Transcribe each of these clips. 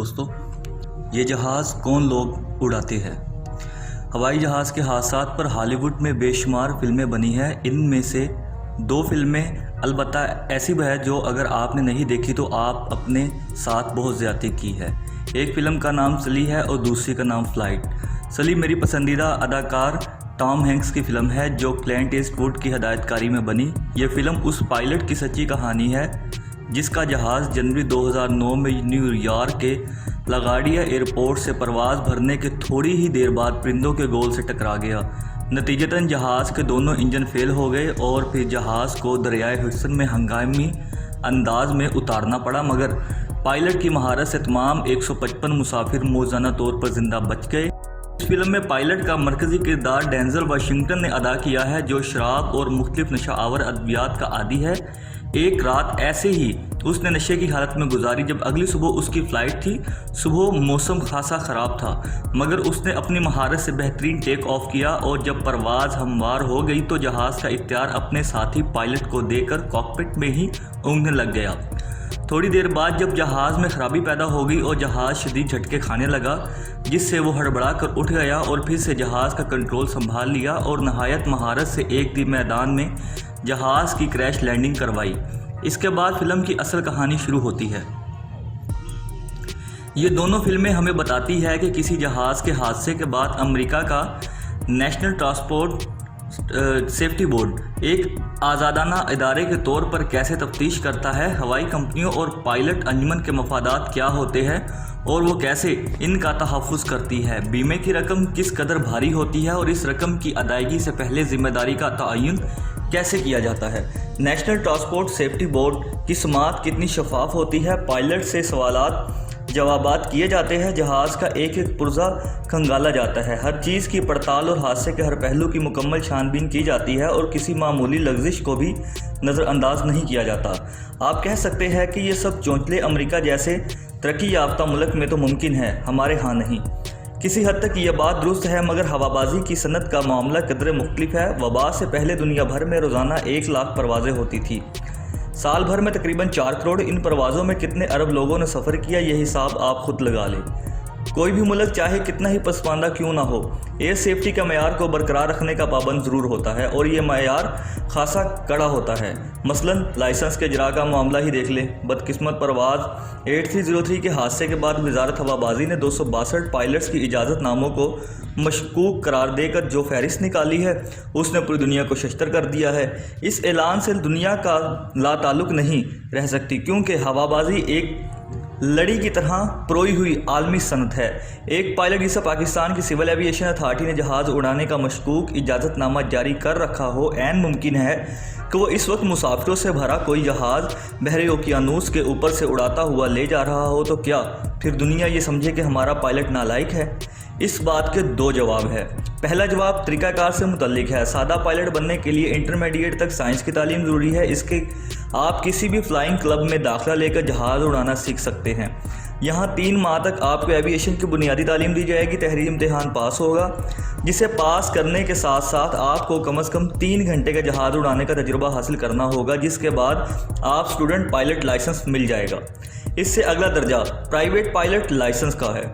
دوستو، یہ جہاز کون لوگ اڑاتے ہیں؟ ہوائی جہاز کے حادثات پر ہالی ووڈ میں بے شمار فلمیں بنی ہیں۔ ان میں سے 2 فلمیں البتہ ایسی ہے جو اگر آپ نے نہیں دیکھی تو آپ اپنے ساتھ بہت زیادتی کی ہے۔ ایک فلم کا نام سلی ہے اور دوسری کا نام فلائٹ۔ سلی میری پسندیدہ اداکار ٹام ہینکس کی فلم ہے جو کلینٹ ایسٹ ووڈ کی ہدایت کاری میں بنی۔ یہ فلم اس پائلٹ کی سچی کہانی ہے جس کا جہاز جنوری 2009 میں نیو یارک کے لاگارڈیا ایئرپورٹ سے پرواز بھرنے کے تھوڑی ہی دیر بعد پرندوں کے گول سے ٹکرا گیا۔ نتیجتاً جہاز کے دونوں انجن فیل ہو گئے اور پھر جہاز کو دریائے ہڈسن میں ہنگامی انداز میں اتارنا پڑا، مگر پائلٹ کی مہارت سے تمام 155 مسافر موزانہ طور پر زندہ بچ گئے۔ اس فلم میں پائلٹ کا مرکزی کردار ڈینزل واشنگٹن نے ادا کیا ہے جو شراب اور مختلف نشہ آور ادویات کا عادی ہے۔ ایک رات ایسے ہی اس نے نشے کی حالت میں گزاری جب اگلی صبح اس کی فلائٹ تھی۔ صبح موسم خاصا خراب تھا مگر اس نے اپنی مہارت سے بہترین ٹیک آف کیا اور جب پرواز ہموار ہو گئی تو جہاز کا اختیار اپنے ساتھی پائلٹ کو دے کر کاکپٹ میں ہی اونگنے لگ گیا۔ تھوڑی دیر بعد جب جہاز میں خرابی پیدا ہو گئی اور جہاز شدید جھٹکے کھانے لگا جس سے وہ ہڑبڑا کر اٹھ گیا اور پھر سے جہاز کا کنٹرول سنبھال لیا اور نہایت مہارت سے ایک دن میدان میں جہاز کی کریش لینڈنگ کروائی۔ اس کے بعد فلم کی اصل کہانی شروع ہوتی ہے۔ یہ دونوں فلمیں ہمیں بتاتی ہے کہ کسی جہاز کے حادثے کے بعد امریکہ کا نیشنل ٹرانسپورٹ سیفٹی بورڈ ایک آزادانہ ادارے کے طور پر کیسے تفتیش کرتا ہے، ہوائی کمپنیوں اور پائلٹ انجمن کے مفادات کیا ہوتے ہیں اور وہ کیسے ان کا تحفظ کرتی ہے، بیمے کی رقم کس قدر بھاری ہوتی ہے اور اس رقم کی ادائیگی سے پہلے ذمہ داری کا تعین کیسے کیا جاتا ہے، نیشنل ٹرانسپورٹ سیفٹی بورڈ کی سماعت کتنی شفاف ہوتی ہے، پائلٹ سے سوالات جوابات کیے جاتے ہیں، جہاز کا ایک ایک پرزہ کھنگالا جاتا ہے، ہر چیز کی پڑتال اور حادثے کے ہر پہلو کی مکمل چھان بین کی جاتی ہے اور کسی معمولی لغزش کو بھی نظر انداز نہیں کیا جاتا۔ آپ کہہ سکتے ہیں کہ یہ سب چونچلے امریکہ جیسے ترقی یافتہ ملک میں تو ممکن ہے، ہمارے ہاں نہیں۔ کسی حد تک یہ بات درست ہے مگر ہوابازی کی صنعت کا معاملہ قدرے مختلف ہے۔ وبا سے پہلے دنیا بھر میں روزانہ 1 لاکھ پروازیں ہوتی تھی۔ سال بھر میں تقریباً 4 کروڑ۔ ان پروازوں میں کتنے ارب لوگوں نے سفر کیا یہ حساب آپ خود لگا لیں۔ کوئی بھی ملک چاہے کتنا ہی پسماندہ کیوں نہ ہو، ایئر سیفٹی کا معیار کو برقرار رکھنے کا پابند ضرور ہوتا ہے اور یہ معیار خاصا کڑا ہوتا ہے۔ مثلاً لائسنس کے اجراء کا معاملہ ہی دیکھ لیں۔ بدقسمت پرواز 8303 کے حادثے کے بعد وزارت ہوابازی نے 262 پائلٹس کی اجازت ناموں کو مشکوک قرار دے کر جو فہرست نکالی ہے اس نے پوری دنیا کو ششدر کر دیا ہے۔ اس اعلان سے دنیا کا لا تعلق نہیں رہ سکتی کیونکہ ہوابازی ایک لڑی کی طرح پروئی ہوئی عالمی صنعت ہے۔ ایک پائلٹ جسے پاکستان کی سول ایویشن اتھارٹی نے جہاز اڑانے کا مشکوک اجازت نامہ جاری کر رکھا ہو، عین ممکن ہے کہ وہ اس وقت مسافروں سے بھرا کوئی جہاز بحر اوقیانوس کے اوپر سے اڑاتا ہوا لے جا رہا ہو تو کیا پھر دنیا یہ سمجھے کہ ہمارا پائلٹ نالائق ہے؟ اس بات کے 2 جواب ہیں۔ پہلا جواب طریقہ کار سے متعلق ہے۔ سادہ پائلٹ بننے کے لیے انٹرمیڈیٹ تک سائنس کی تعلیم ضروری ہے۔ اس کے آپ کسی بھی فلائنگ کلب میں داخلہ لے کر جہاز اڑانا سیکھ سکتے ہیں۔ یہاں 3 ماہ تک آپ کو ایویشن کی بنیادی تعلیم دی جائے گی۔ تحریری امتحان پاس ہوگا جسے پاس کرنے کے ساتھ ساتھ آپ کو کم از کم 3 گھنٹے کا جہاز اڑانے کا تجربہ حاصل کرنا ہوگا جس کے بعد آپ اسٹوڈنٹ پائلٹ لائسنس مل جائے گا۔ اس سے اگلا درجہ پرائیویٹ پائلٹ لائسنس کا ہے۔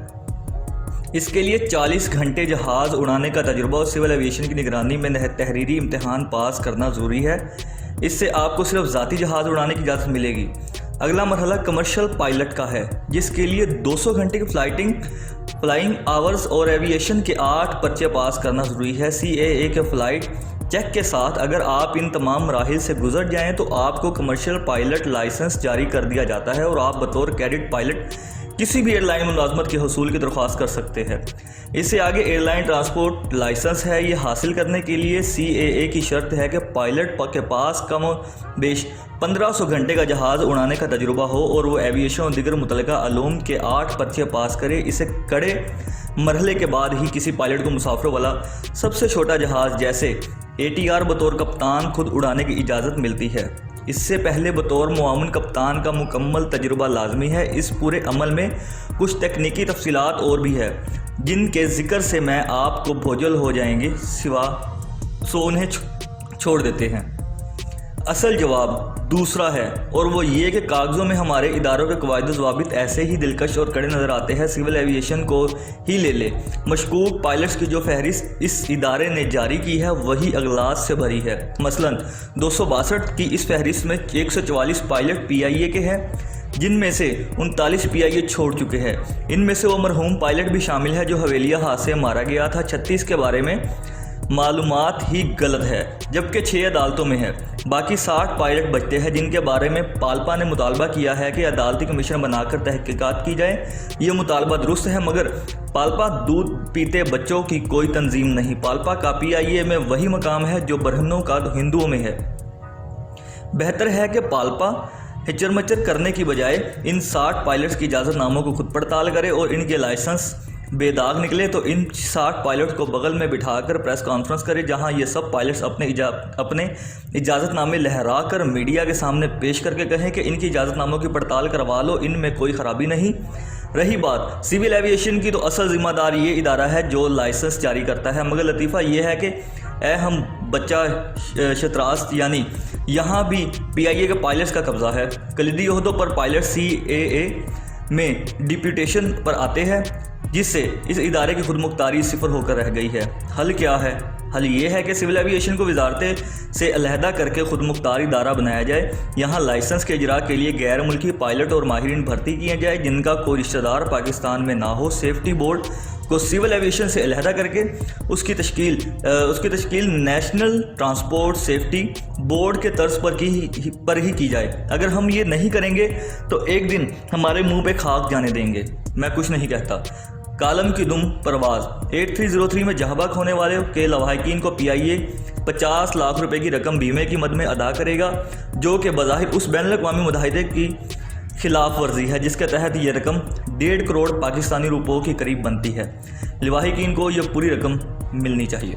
اس کے لیے 40 گھنٹے جہاز اڑانے کا تجربہ اور سول ایویشن کی نگرانی میں تحریری امتحان پاس کرنا ضروری ہے۔ اس سے آپ کو صرف ذاتی جہاز اڑانے کی اجازت ملے گی۔ اگلا مرحلہ کمرشل پائلٹ کا ہے جس کے لیے 200 گھنٹے کی فلائنگ آورز اور ایویشن کے 8 پرچے پاس کرنا ضروری ہے۔ CAA کے فلائٹ چیک کے ساتھ اگر آپ ان تمام مراحل سے گزر جائیں تو آپ کو کمرشل پائلٹ لائسنس جاری کر دیا جاتا ہے اور آپ بطور کیڈٹ پائلٹ کسی بھی ایئر لائن ملازمت کے حصول کی درخواست کر سکتے ہیں۔ اس سے آگے ایئر لائن ٹرانسپورٹ لائسنس ہے۔ یہ حاصل کرنے کے لیے CAA کی شرط ہے کہ پائلٹ کے پاس کم و بیش 1500 گھنٹے کا جہاز اڑانے کا تجربہ ہو اور وہ ایویشن اور دیگر متعلقہ علوم کے 8 پرچے پاس کرے۔ اسے کڑے مرحلے کے بعد ہی کسی پائلٹ کو مسافروں والا سب سے چھوٹا جہاز جیسے ATR بطور کپتان خود اڑانے کی اجازت ملتی ہے۔ اس سے پہلے بطور معاون کپتان کا مکمل تجربہ لازمی ہے۔ اس پورے عمل میں کچھ تکنیکی تفصیلات اور بھی ہے جن کے ذکر سے میں آپ کو بوجھل ہو جائیں گے سو انہیں چھوڑ دیتے ہیں۔ اصل جواب دوسرا ہے اور وہ یہ کہ کاغذوں میں ہمارے اداروں کے قواعد و ضوابط ایسے ہی دلکش اور کڑے نظر آتے ہیں، سول ایویشن کو ہی لے لے۔ مشکوک پائلٹس کی جو فہرست اس ادارے نے جاری کی ہے وہی اغلاط سے بھری ہے۔ مثلاً 262 کی اس فہرست میں 144 پائلٹ پی آئی اے کے ہیں، جن میں سے 39 پی آئی اے چھوڑ چکے ہیں۔ ان میں سے وہ مرحوم پائلٹ بھی شامل ہے جو حویلیہ حادثے میں مارا گیا تھا۔ 36 کے بارے میں معلومات ہی غلط ہے، جبکہ 6 عدالتوں میں ہے۔ باقی 60 پائلٹ بچتے ہیں جن کے بارے میں پالپا نے مطالبہ کیا ہے کہ عدالتی کمیشن بنا کر تحقیقات کی جائے۔ یہ مطالبہ درست ہے، مگر پالپا دودھ پیتے بچوں کی کوئی تنظیم نہیں۔ پالپا کا پی آئی اے میں وہی مقام ہے جو برہمنوں کا ہندوؤں میں ہے۔ بہتر ہے کہ پالپا ہچر مچر کرنے کی بجائے ان 60 پائلٹس کی اجازت ناموں کو خود پڑتال کرے اور ان کے لائسنس بے داغ نکلے تو ان 60 پائلٹس کو بغل میں بٹھا کر پریس کانفرنس کرے، جہاں یہ سب پائلٹس اپنے اجازت نامے لہرا کر میڈیا کے سامنے پیش کر کے کہیں کہ ان کی اجازت ناموں کی پڑتال کروا لو، ان میں کوئی خرابی نہیں۔ رہی بات سول ایویشن کی، تو اصل ذمہ دار یہ ادارہ ہے جو لائسنس جاری کرتا ہے، مگر لطیفہ یہ ہے کہ اے ہم بچہ شتراست، یعنی یہاں بھی پی آئی اے کے پائلٹس کا قبضہ ہے۔ کلیدی عہدوں پر پائلٹ سی اے اے میں ڈپیوٹیشن پر آتے ہیں، جس سے اس ادارے کی خود مختاری صفر ہو کر رہ گئی ہے۔ حل کیا ہے؟ حل یہ ہے کہ سول ایویشن کو وزارت سے علیحدہ کر کے خود مختار ادارہ بنایا جائے۔ یہاں لائسنس کے اجراء کے لیے غیر ملکی پائلٹ اور ماہرین بھرتی کیے جائے جن کا کوئی رشتہ دار پاکستان میں نہ ہو۔ سیفٹی بورڈ کو سول ایویشن سے علیحدہ کر کے اس کی تشکیل نیشنل ٹرانسپورٹ سیفٹی بورڈ کے طرز پر ہی کی جائے۔ اگر ہم یہ نہیں کریں گے تو ایک دن ہمارے منہ پہ خاک جانے دیں گے۔ میں کچھ نہیں کہتا۔ کالم کی دم پرواز 8303 میں جہاں بحق ہونے والے کے لواحقین کو پی آئی اے 50 لاکھ روپے کی رقم بیمے کی مد میں ادا کرے گا، جو کہ بظاہر اس بین الاقوامی معاہدے کی خلاف ورزی ہے جس کے تحت یہ رقم 1.5 کروڑ پاکستانی روپوں کے قریب بنتی ہے۔ لواحقین کو یہ پوری رقم ملنی چاہیے۔